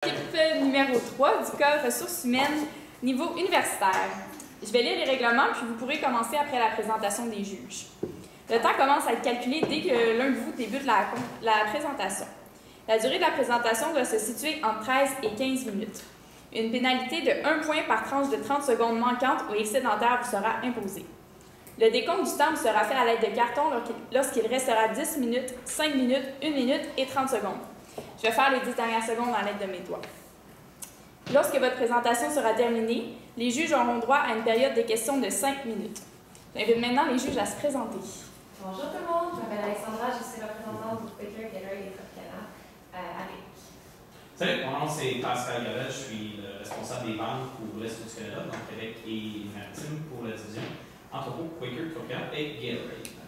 Équipe numéro 3 du corps ressources humaines niveau universitaire. Je vais lire les règlements, puis vous pourrez commencer après la présentation des juges. Le temps commence à être calculé dès que l'un de vous débute la présentation. La durée de la présentation doit se situer entre 13 et 15 minutes. Une pénalité de 1 point par tranche de 30 secondes manquantes ou excédentaire vous sera imposée. Le décompte du temps vous sera fait à l'aide de cartons lorsqu'il restera 10 minutes, 5 minutes, 1 minute et 30 secondes. Je vais faire les 10 dernières secondes à l'aide de mes doigts. Lorsque votre présentation sera terminée, les juges auront droit à une période de questions de 5 minutes. J'invite maintenant les juges à se présenter. Bonjour tout le monde, je m'appelle Alexandra, je suis représentante du Quaker Gatorade et Tropicana à RIC. Salut, mon nom c'est Pascal Gavel, je suis le responsable des ventes pour l'Est du Canada, donc Québec et Maritime pour la division Entrepôt, Quaker, Tropicana et Gatorade.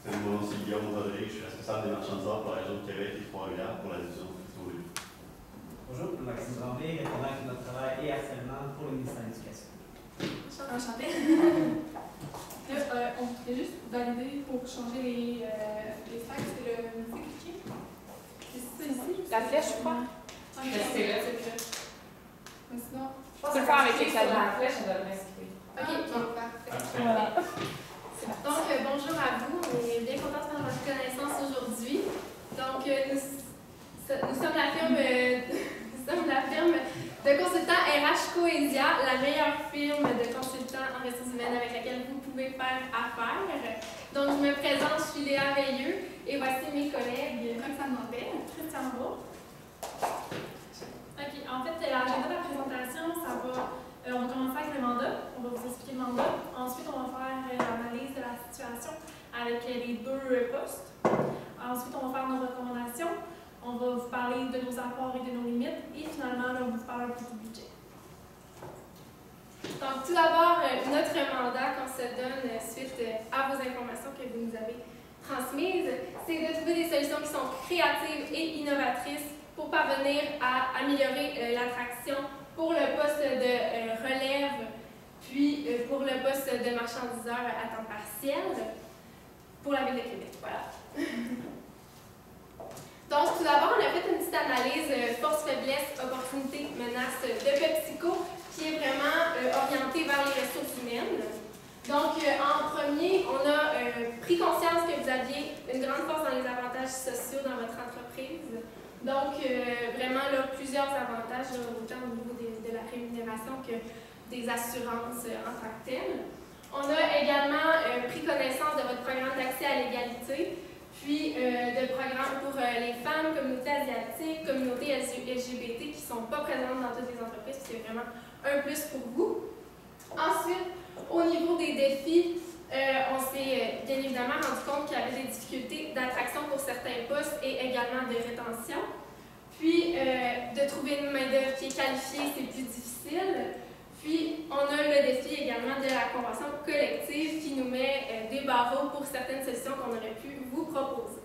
Mon nom c'est Guillaume Rodrigue, je suis responsable des marchandises pour la région de Québec et Trois-Rivières pour la division Victoria. Bonjour, Maxime Tremblay, répondant à notre travail et harcèlement pour le ministère de l'Éducation. Enchantée. On voulait juste valider pour changer les fax et le cliquer. C'est ça ici? La flèche, je crois. C'est là. Mais sinon, Je peux le faire avec les claviers. La flèche, on devrait s'occuper. ok, parfait. Voilà. Donc, bonjour à vous. On est bien contents de faire votre connaissance aujourd'hui. Donc, nous sommes la firme de consultants RH Coesia, la meilleure firme de consultants en ressources humaines avec laquelle vous pouvez faire affaire. Donc, je me présente, je suis Léa Veilleux et voici mes collègues Roxane Morbet, Christian Beau. OK, en fait, l'agenda de la présentation, ça va. On va commencer avec le mandat, on va vous expliquer le mandat. Ensuite, on va faire l'analyse de la situation avec les deux postes. Ensuite, on va faire nos recommandations. On va vous parler de nos apports et de nos limites. Et finalement, là, on va vous parler un peu du budget. Donc, tout d'abord, notre mandat qu'on se donne suite à vos informations que vous nous avez transmises, c'est de trouver des solutions qui sont créatives et innovatrices pour parvenir à améliorer l'attraction pour le poste de relève, puis pour le poste de marchandiseur à temps partiel pour la Ville de Québec. Voilà. Donc, tout d'abord, on a fait une petite analyse force, faiblesse, opportunité, menace de PepsiCo qui est vraiment orientée vers les ressources humaines. Donc, en premier, on a pris conscience que vous aviez une grande force dans les avantages sociaux dans votre entreprise. Donc, vraiment, là, plusieurs avantages, là, autant au niveau de la rémunération que des assurances en tant que telles. On a également pris connaissance de votre programme d'accès à l'égalité, puis de programmes pour les femmes, communautés asiatiques, communautés LGBT qui ne sont pas présentes dans toutes les entreprises, c'est vraiment un plus pour vous. Ensuite, au niveau des défis, on s'est bien évidemment rendu compte qu'il y avait des difficultés d'attraction pour certains postes et également de rétention. Puis, de trouver une main-d'œuvre qui est qualifiée, c'est plus difficile. Puis, on a le défi également de la convention collective qui nous met des barreaux pour certaines solutions qu'on aurait pu vous proposer.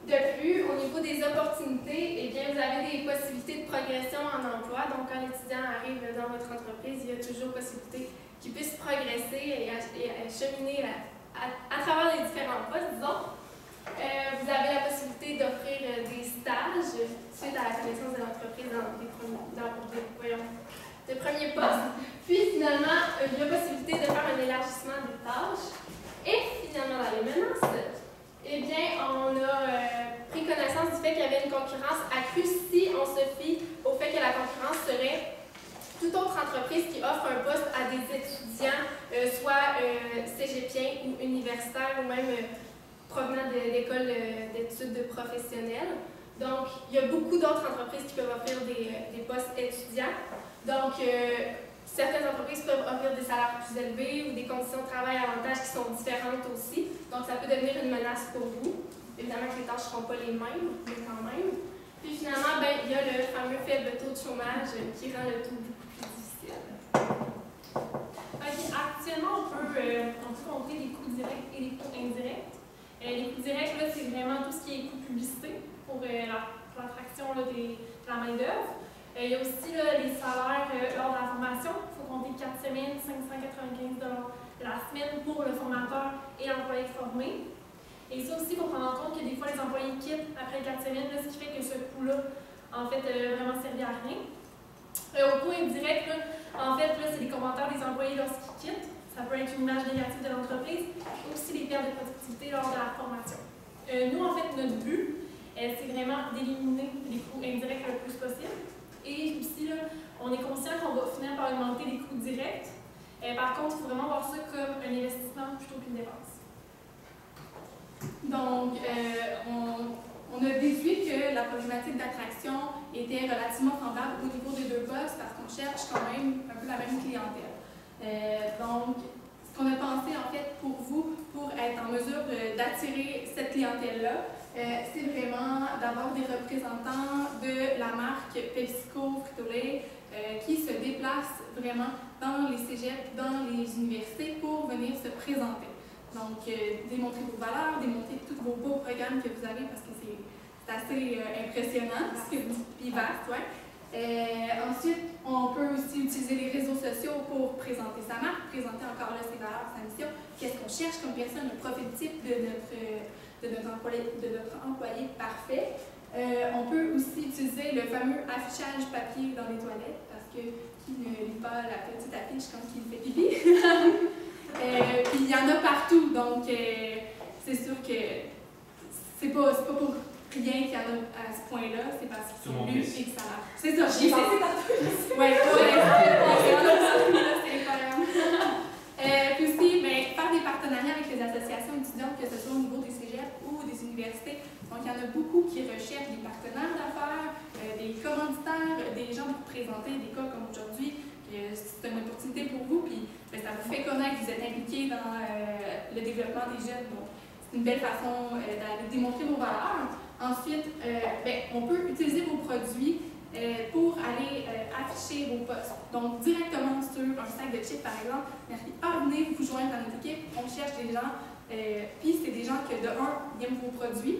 De plus, au niveau des opportunités, eh bien, vous avez des possibilités de progression en emploi. Donc, quand l'étudiant arrive dans votre entreprise, il y a toujours possibilité qu'il puisse progresser et cheminer à travers les différents postes, disons. Vous avez la possibilité d'offrir des stages suite à la connaissance de l'entreprise dans les premiers postes. Puis, finalement, il y a possibilité de faire un élargissement des tâches. Et finalement, dans les menaces, eh bien, on a pris connaissance du fait qu'il y avait une concurrence accrue si on se fie au fait que la concurrence serait toute autre entreprise qui offre un poste à des étudiants, soit cégepiens ou universitaires ou même provenant d'écoles d'études professionnelles. Donc, il y a beaucoup d'autres entreprises qui peuvent offrir des postes étudiants. Donc, certaines entreprises peuvent offrir des salaires plus élevés ou des conditions de travail à avantages qui sont différentes aussi. Donc, ça peut devenir une menace pour vous. Évidemment que les tâches ne seront pas les mêmes, mais quand même. Puis finalement, il y a le fameux faible taux de chômage qui rend le tout beaucoup plus difficile. Okay, actuellement, on peut compter les coûts directs et les coûts indirects. Les coûts directs, c'est vraiment tout ce qui est coût publicité pour l'attraction de la main-d'œuvre. Il y a aussi les salaires lors de la formation. Il faut compter 4 semaines, 595 $ la semaine pour le formateur et l'employé formé. Et ça aussi, il faut prendre en compte que des fois, les employés quittent après 4 semaines, ce qui fait que ce coût-là en fait, vraiment servi à rien. Au coût indirect, là, en fait, là, c'est les commentaires des employés lorsqu'ils quittent. Ça peut être une image négative de l'entreprise, aussi les pertes de productivité lors de la formation. Nous, en fait, notre but, c'est vraiment d'éliminer les coûts indirects le plus possible. Et aussi, là, on est conscient qu'on va finir par augmenter les coûts directs. Par contre, il faut vraiment voir ça comme un investissement plutôt qu'une dépense. Donc, on a déduit que la problématique d'attraction était relativement semblable au niveau des deux postes parce qu'on cherche quand même un peu la même clientèle. Donc, ce qu'on a pensé en fait pour vous, pour être en mesure d'attirer cette clientèle-là, c'est vraiment d'avoir des représentants de la marque PepsiCo, Frito-Lay, qui se déplacent vraiment dans les cégeps, dans les universités pour venir se présenter. Donc, démontrer vos valeurs, démontrer tous vos beaux programmes que vous avez parce que c'est assez impressionnant, puis vaste, ouais. Ensuite, on peut aussi utiliser les réseaux sociaux pour présenter sa marque, présenter encore là ses valeurs, sa mission, qu'est-ce qu'on cherche comme personne, le profil type de notre employé parfait. On peut aussi utiliser le fameux affichage papier dans les toilettes, parce que qui ne lit pas la petite affiche quand il fait pipi? Puis il y en a partout, donc c'est sûr que c'est pas pour rien qu'il y en a à ce point-là, c'est parce qu'ils sont lus et que ça marche. C'est ça, j'ai pensé tantôt. Oui, pour l'instant, c'est incroyable. Puis aussi, faire des partenariats avec les associations étudiantes, que ce soit au niveau des cégeps ou des universités. Donc, il y en a beaucoup qui recherchent des partenaires d'affaires, des commanditaires, des gens pour présenter des cas comme aujourd'hui. C'est une opportunité pour vous, puis ça vous fait connaître que vous êtes impliqués dans le développement des jeunes. Donc, c'est une belle façon d'aller démontrer vos valeurs. Ensuite, on peut utiliser vos produits pour aller afficher vos postes. Donc, directement sur un sac de chips, par exemple, venez vous joindre dans notre équipe, on cherche des gens, puis c'est des gens que, de un, ils aiment vos produits,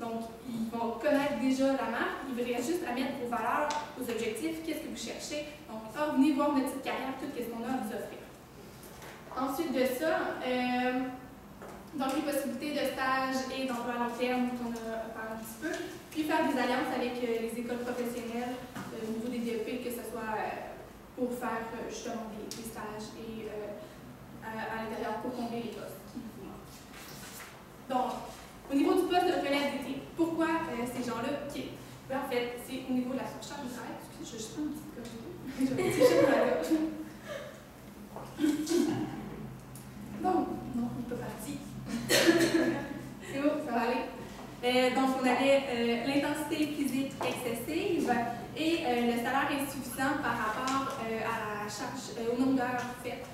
donc ils vont connaître déjà la marque, il vous reste juste à mettre vos valeurs, vos objectifs, qu'est-ce que vous cherchez. Donc, venez voir notre petite carrière, tout ce qu'on a à vous offrir. Ensuite de ça, donc les possibilités de stage et d'emploi à long terme, dont on a parlé un petit peu, puis faire des alliances avec les écoles professionnelles au niveau des DEP, que ce soit pour faire justement des stages et à l'intérieur pour combler les postes qui vous manquent. Donc, au niveau du poste de relève d'été, pourquoi ces gens-là quittent? En fait, c'est au niveau de la surcharge de travail. Je ne sais pas un petit peu comme je dis. Donc, non, on n'est pas parti. C'est bon, ça va aller. Donc, on avait l'intensité physique excessive et le salaire insuffisant par rapport à la charge, au nombre d'heures faites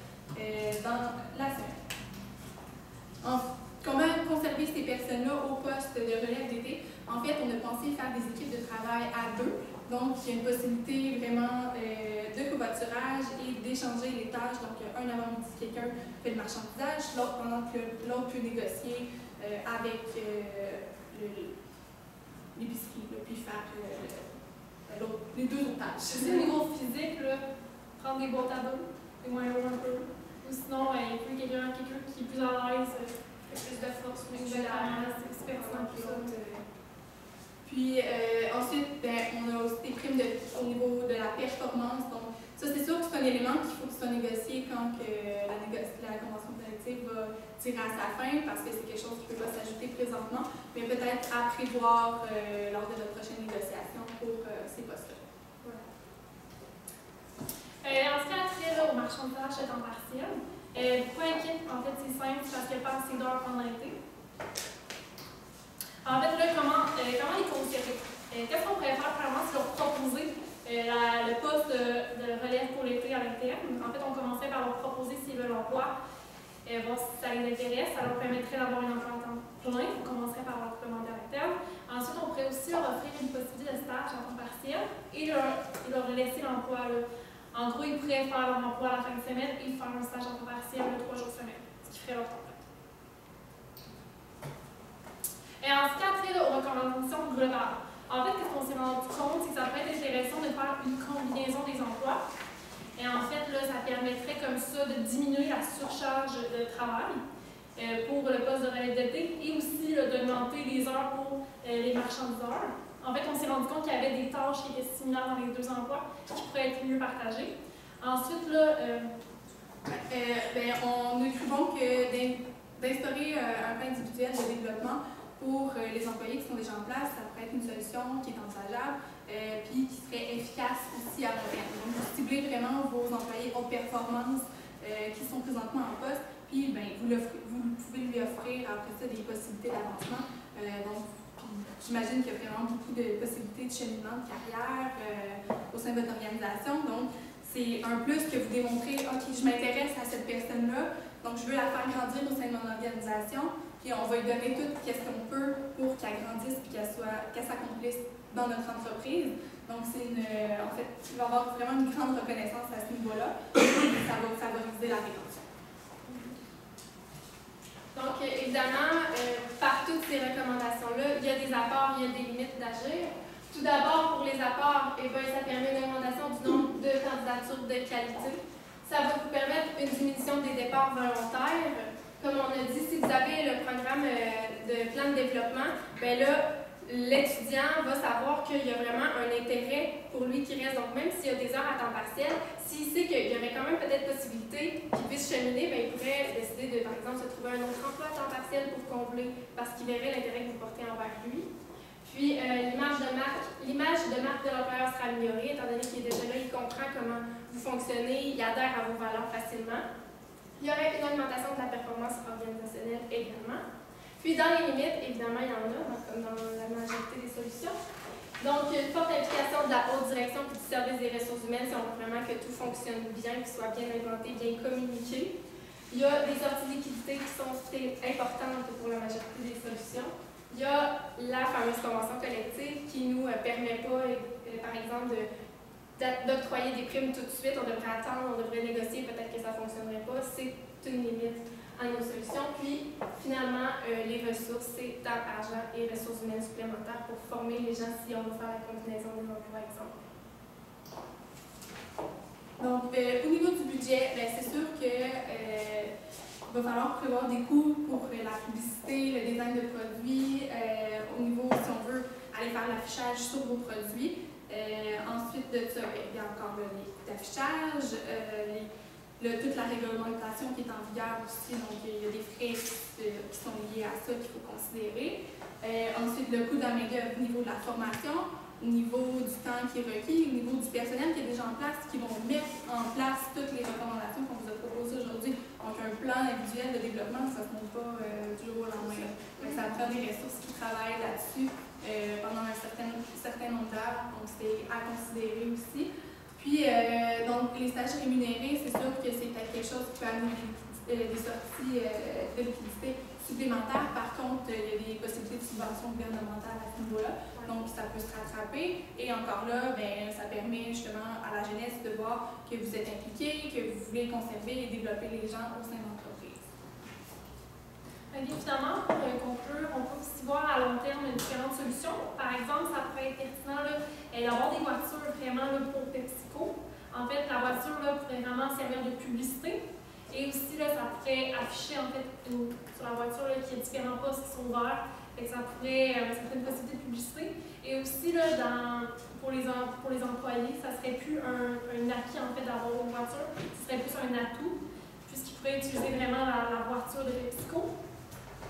dans la semaine. Comment conserver ces personnes-là au poste de relève d'été? En fait, on a pensé faire des équipes de travail à deux. Donc, il y a une possibilité vraiment de covoiturage et d'échanger les tâches. Donc, un avant-midi, quelqu'un fait le marchandisage, l'autre pendant que l'autre peut négocier avec l'épicerie, puis faire les deux autres tâches. C'est au niveau physique, là, prendre des boîtes à dos, des moins lourds un peu. Ou sinon, il peut y avoir quelqu'un qui est plus à l'aise, plus de force, plus de la c'est pertinent pour ça. Puis ensuite, on a aussi des primes au niveau de la performance. Donc, ça, c'est sûr que c'est un élément qu'il faut que soit négocié quand la convention collective va tirer à sa fin, parce que c'est quelque chose qui ne peut pas s'ajouter présentement, mais peut-être à prévoir lors de notre prochaine négociation pour ces postes-là. Voilà. En ce qui a trait au marchandisage de temps partiel, pourquoi inquiète? En fait, c'est simple, parce qu'il n'y a pas assez d'heures pendant l'été. En fait, là, comment les considérer? Qu'est-ce qu'on pourrait faire, premièrement, si on proposait le poste de relève pour l'été à l'interne? En fait, on commencerait par leur proposer s'ils veulent l'emploi, voir si ça les intéresse. Ça leur permettrait d'avoir un emploi à temps plein. On commencerait par leur demander à l'interne. Ensuite, on pourrait aussi leur offrir une possibilité de stage à temps partiel et leur laisser l'emploi. En gros, ils pourraient faire leur emploi à la fin de semaine et faire un stage à temps partiel de 3 jours semaine, ce qui ferait leur temps plein. Et en ce qui a trait aux recommandations globales, en fait, qu'est-ce qu'on s'est rendu compte, c'est que ça peut être intéressant de faire une combinaison des emplois. Et en fait, là, ça permettrait comme ça de diminuer la surcharge de travail pour le poste de relève d'été et aussi d'augmenter les heures pour les marchandiseurs. En fait, on s'est rendu compte qu'il y avait des tâches qui étaient similaires dans les deux emplois qui pourraient être mieux partagées. Ensuite, là, on a cru bon d'instaurer un plan individuel de développement pour les employés qui sont déjà en place. Ça pourrait être une solution qui est envisageable puis qui serait efficace aussi à long terme. Donc, vous ciblez vraiment vos employés haute performance qui sont présentement en poste, puis vous pouvez lui offrir après ça des possibilités d'avancement. Donc, j'imagine qu'il y a vraiment beaucoup de possibilités de cheminement de carrière au sein de votre organisation. Donc, c'est un plus que vous démontrez, OK, je m'intéresse à cette personne-là, donc je veux la faire grandir au sein de mon organisation, puis on va lui donner tout ce qu'on peut pour qu'elle grandisse et qu'elle s'accomplisse dans notre entreprise. Donc, en fait, il va y avoir vraiment une grande reconnaissance à ce niveau-là, et ça va favoriser la rétention. Donc, évidemment, par toutes ces recommandations-là, il y a des apports, il y a des limites d'agir. Tout d'abord, pour les apports, ça permet une augmentation du nombre de candidatures de qualité. Ça va vous permettre une diminution des départs volontaires. Comme on a dit, si vous avez le programme de plan de développement, l'étudiant va savoir qu'il y a vraiment un intérêt pour lui qui reste. Donc, même s'il y a des heures à temps partiel, s'il sait qu'il y aurait quand même peut-être possibilité qu'il puisse cheminer, il pourrait décider de, par exemple, se trouver un autre emploi à temps partiel pour combler parce qu'il verrait l'intérêt que vous portez envers lui. Puis, l'image de marque de l'employeur sera améliorée, étant donné qu'il est déjà là, il comprend comment vous fonctionnez, il adhère à vos valeurs facilement. Il y aurait une augmentation de la performance organisationnelle également. Puis, dans les limites, évidemment, il y en a, comme dans la majorité des solutions. Donc, une forte implication de la haute direction et du service des ressources humaines si on veut vraiment que tout fonctionne bien, qu'il soit bien implanté, bien communiqué. Il y a des sorties de liquidité qui sont importantes pour la majorité des solutions. Il y a la fameuse convention collective qui ne nous permet pas, par exemple, d'octroyer des primes tout de suite. On devrait attendre, on devrait négocier, peut-être que ça ne fonctionnerait pas. C'est une limite à nos solutions. Puis, finalement, les ressources, c'est temps, argent et ressources humaines supplémentaires pour former les gens si on veut faire la combinaison des emplois, par exemple. Donc, au niveau du budget, c'est sûr que il va falloir prévoir des coûts pour la publicité, le design de produits, au niveau, si on veut, aller faire l'affichage sur vos produits. Ensuite de ça, il y a encore les coûts d'affichage, toute la réglementation qui est en vigueur aussi, donc il y a des frais qui sont liés à ça qu'il faut considérer. Ensuite, le coût de la main-d'œuvre au niveau de la formation, au niveau du temps qui est requis, au niveau du personnel qui est déjà en place, qui vont mettre en place toutes les recommandations qu'on vous a proposées aujourd'hui. Donc, un plan individuel de développement, ça ne se monte pas du jour au lendemain. Donc, ça prend des ressources qui travaillent là-dessus pendant un certain nombre d'heures, donc c'est à considérer aussi. Puis, donc, les stages rémunérés, c'est sûr que c'est quelque chose qui peut amener des sorties de liquidité supplémentaires. Par contre, il y a des possibilités de subventions gouvernementales à ce niveau-là, donc ça peut se rattraper. Et encore là, ça permet justement à la jeunesse de voir que vous êtes impliqués, que vous voulez conserver et développer les gens au sein de l'entreprise. Évidemment, on peut aussi voir à long terme différentes solutions. Par exemple, ça pourrait être pertinent d'avoir des voitures vraiment pour PepsiCo. En fait, la voiture pourrait vraiment servir de publicité. Et aussi, ça pourrait afficher en fait, sur la voiture qu'il y a différents postes qui sont ouverts. Ça pourrait ça ferait une possibilité de publicité. Et aussi, pour les employés, ça serait plus un acquis en fait, d'avoir une voiture, ce serait plus un atout, puisqu'ils pourraient utiliser vraiment la voiture de PepsiCo.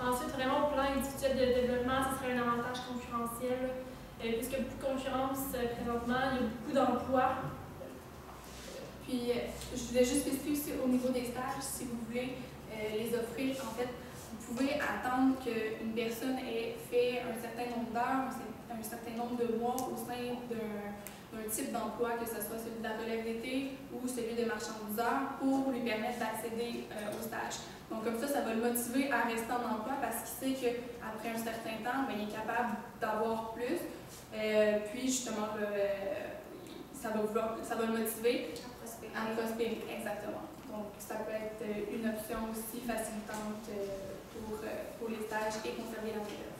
Ensuite, vraiment, au plan individuel de développement, ce serait un avantage concurrentiel, puisqu'il y a beaucoup de concurrence présentement, il y a beaucoup d'emplois. Puis, je voulais juste spécifier aussi au niveau des stages, si vous voulez les offrir, en fait, vous pouvez attendre qu'une personne ait fait un certain nombre d'heures, un certain nombre de mois au sein d'un type d'emploi, que ce soit celui de la relève d'été ou celui de marchandiseur, pour lui permettre d'accéder au stage. Donc, comme ça va le motiver à rester en emploi parce qu'il sait qu'après un certain temps, il est capable d'avoir plus. Puis, justement, ça va le motiver à prospérer, exactement. Donc, ça peut être une option aussi facilitante pour les stages et conserver la main-d'œuvre.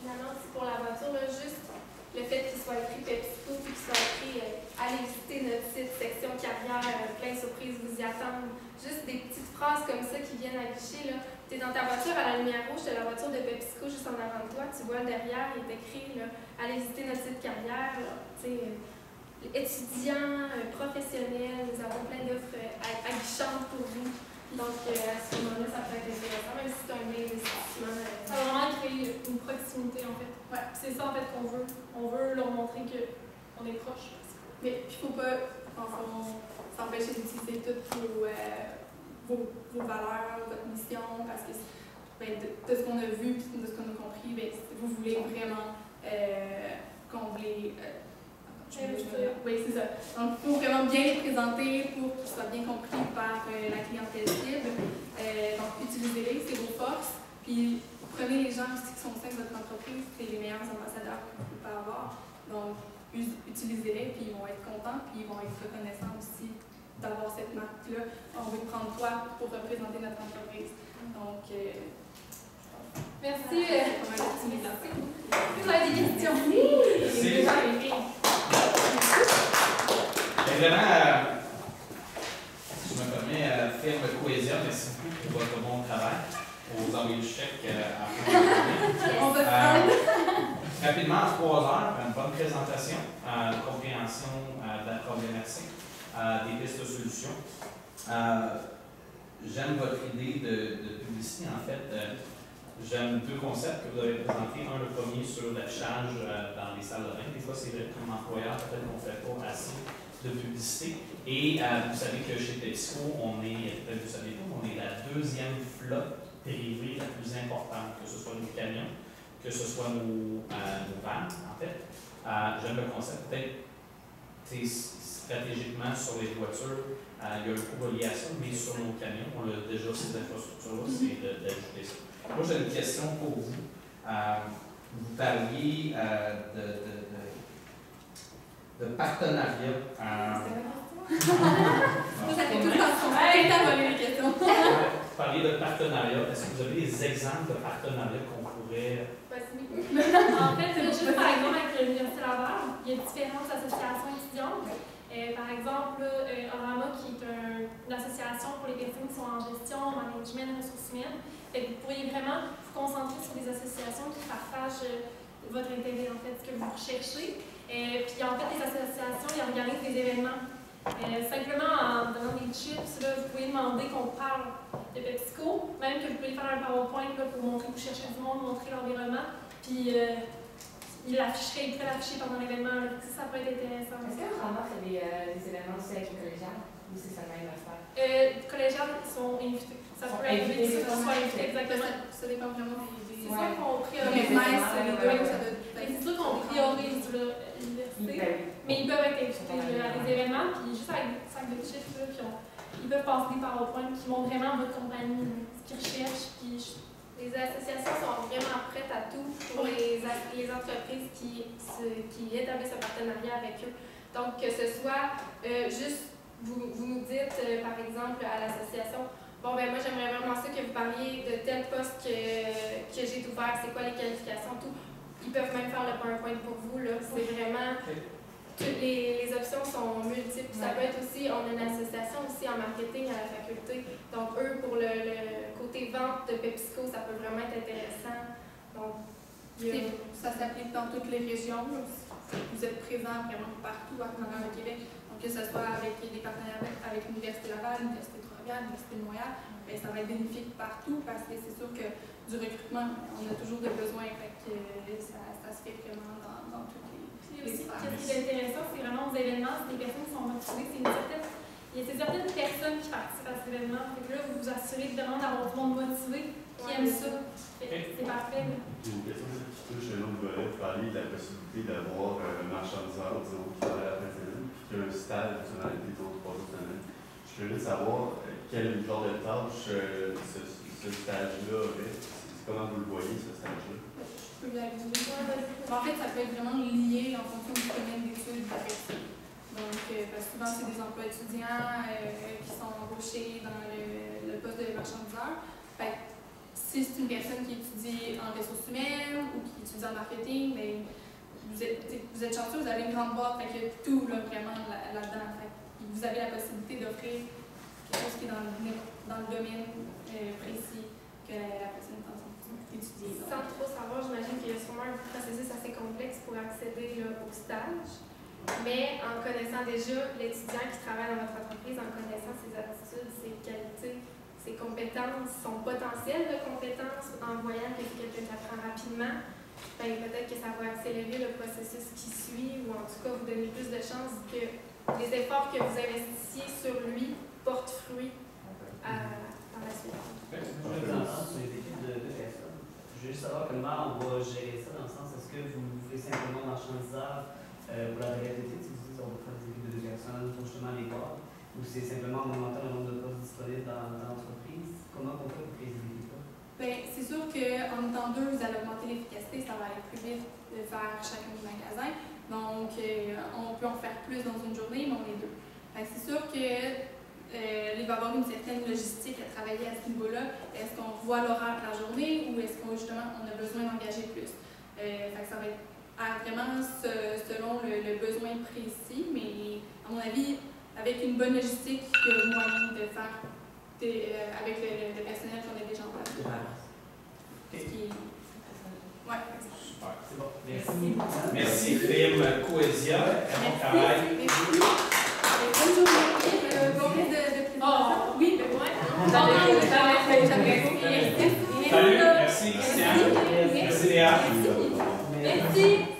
Finalement, aussi pour la voiture, juste le fait qu'il soit écrit PepsiCo et qu'il soit écrit allez visiter notre site, section carrière, plein de surprises vous y attendent. Juste des petites phrases comme ça qui viennent afficher, tu es dans ta voiture à la lumière rouge de la voiture de PepsiCo juste en avant de toi, tu vois le derrière, il est écrit là, allez visiter notre site carrière, étudiants, professionnels, nous avons plein d'offres aguichantes pour vous. Donc, à ce moment-là, ça peut être intéressant, même si c'est un mail d'investissement. Ça va vraiment créer une proximité, en fait. Ouais, c'est ça, en fait, qu'on veut. On veut leur montrer qu'on est proche. Mais il ne faut pas, s'empêcher d'utiliser toutes vos valeurs, votre mission, parce que de ce qu'on a vu, de ce qu'on a compris, vous voulez vraiment combler. Oui, c'est ça. Donc, il faut vraiment bien les présenter pour qu'ils soient bien compris par la clientèle cible. Donc, utilisez-les, c'est vos forces. Puis, prenez les gens aussi qui sont au sein de votre entreprise, c'est les meilleurs ambassadeurs que vous pouvez avoir. Donc, utilisez-les, puis ils vont être contents, puis ils vont être reconnaissants aussi d'avoir cette marque-là. On veut prendre toi pour représenter notre entreprise. Donc, merci. Vous avez des questions? Merci. Évidemment, si je me permets, firme Cohésion, merci beaucoup pour votre bon travail. Vous envoyez le chèque à la fin de la On va prendre. Rapidement, en 3 heures, une bonne présentation, une compréhension de la problématique, des pistes de solutions. J'aime votre idée de publicité. En fait, j'aime 2 concepts que vous avez présentés. Un, le premier sur l'affichage dans les salles de bain. Des fois, c'est vrai que comme employeur, peut-être qu'on ne fait pas assez de publicité. Et vous savez que chez PepsiCo, peut-être vous savez pas, on est la 2e flotte privée la plus importante, que ce soit nos camions, que ce soit nos vannes, en fait. J'aime le concept. Peut-être stratégiquement sur les voitures, il y a un coût relié à ça, mais sur nos camions, on a déjà ces infrastructures-là, c'est d'ajouter ça. Moi, j'ai une question pour vous. Vous parliez de partenariat. Ça fait tout le temps. Les questions. Vous parliez de partenariat. Est-ce que vous avez des exemples de partenariat qu'on pourrait. En fait, juste par exemple avec l'Université Laval, il y a différentes associations étudiantes. Par exemple, Orama, qui est une association pour les personnes qui sont en gestion, management, ressources humaines. Vous pourriez vraiment vous concentrer sur des associations qui partagent votre intérêt, en fait, ce que vous recherchez. Puis en fait, les associations, ils organisent des événements. Simplement en donnant des chips, là, vous pouvez demander qu'on parle de PepsiCo, même que vous pouvez faire un PowerPoint là, pour montrer que vous cherchez du monde, montrer l'environnement. Puis il peut l'afficher pendant l'événement. Ça peut être intéressant. Est-ce que vraiment fait des événements aussi avec les collégiales ou c'est seulement une affaire? Les collégiales sont invités. Ça peut être que ce soit invité, exactement. Ça dépend vraiment des. C'est sûr qu'on priorise. C'est sûr qu'on priorise l'université. Mais ils peuvent être invités à des événements, puis juste avec des sacs de chips, là, puis ils peuvent passer des PowerPoint qui montrent vraiment votre compagnie, ce qu'ils recherchent. Puis les associations sont vraiment prêtes à tout pour les entreprises qui établissent un partenariat avec eux. Donc, que ce soit juste, vous nous dites, par exemple, à l'association, bon, ben moi, j'aimerais vraiment ça que vous parliez de tel poste que j'ai ouvert, c'est quoi les qualifications, tout. Ils peuvent même faire le PowerPoint pour vous, là. C'est vraiment... Toutes les options sont multiples. Ça peut être aussi, on a une association aussi en marketing à la faculté. Donc, eux, pour le côté vente de PepsiCo, ça peut vraiment être intéressant. Donc, ça s'applique dans toutes les régions. Vous êtes présents vraiment partout à travers le Québec. Donc, que ce soit avec des partenaires avec l'Université Laval, l'Université Trois-Rivières, l'Université de Montréal, bien, ça va être bénéfique partout parce que c'est sûr que du recrutement, on a toujours des besoins. Fait que ça se fait vraiment dans toutes les. Aussi, ce qui est intéressant, c'est vraiment aux événements, c'est des personnes qui sont motivées. Il y a certaines personnes qui participent à ces événements. Donc là, vous vous assurez vraiment d'avoir du monde motivé qui aime ça. C'est parfait. J'ai une question qui touche un autre volet. Vous parliez de la possibilité d'avoir un marchandiseur, disons, qui travaille à la fin de semaine, puis qui a un stage de fonctionnalité d'autres 3 jours semaine. Je suis curieux de savoir quel genre de tâche ce stage-là aurait. Comment vous le voyez, ce stage-là? En fait, ça peut être vraiment lié en fonction du domaine d'études de la personne. Donc, parce que souvent, c'est des emplois étudiants qui sont embauchés dans le poste de marchandiseur. Fait, si c'est une personne qui étudie en ressources humaines ou qui étudie en marketing, bien, vous êtes chanceux, vous avez une grande boîte, fait qu'il y a tout là, vraiment là-dedans. Fait, vous avez la possibilité d'offrir quelque chose qui est dans le domaine précis que la personne est en train d'étudier. Sans trop savoir, j'imagine qu'il y a sûrement un processus assez complexe pour accéder là, au stage. Mais en connaissant déjà l'étudiant qui travaille dans votre entreprise, en connaissant ses attitudes, ses qualités, ses compétences, son potentiel de compétences, en voyant que c'est quelqu'un qui apprend rapidement, ben, peut-être que ça va accélérer le processus qui suit ou en tout cas vous donner plus de chances que les efforts que vous investissiez sur lui portent fruit par la suite. Je vais vous entendre sur les équipes de personnes. Je veux juste savoir comment on va gérer ça, dans le sens, est-ce que vous faites simplement marchandisable pour la réalité, si vous dites on va faire des équipes de personnes pour justement les voir, ou c'est simplement en augmentant le nombre de postes disponibles dans l'entreprise? Comment on fait pour créer ces équipes-là? Bien, c'est sûr qu'en étant deux, vous allez augmenter l'efficacité, ça va aller plus vite de faire chacun des magasins. Donc, on peut en faire plus dans une journée, mais on est deux. C'est sûr que il va y avoir une certaine logistique à travailler à ce niveau-là. Est-ce qu'on revoit l'horaire de la journée ou est-ce qu'on justement on a besoin d'engager plus? Ça va être vraiment selon le besoin précis, mais à mon avis, avec une bonne logistique, il y a moyen de faire avec le personnel qu'on a déjà en place. Ouais. Super. C'est bon. Merci. Merci, firme Coesia. Bon travail. Merci. Bonne journée. Bon de présentation. Oui, ben ouais. Salut, merci Christian. Merci Léa. Merci.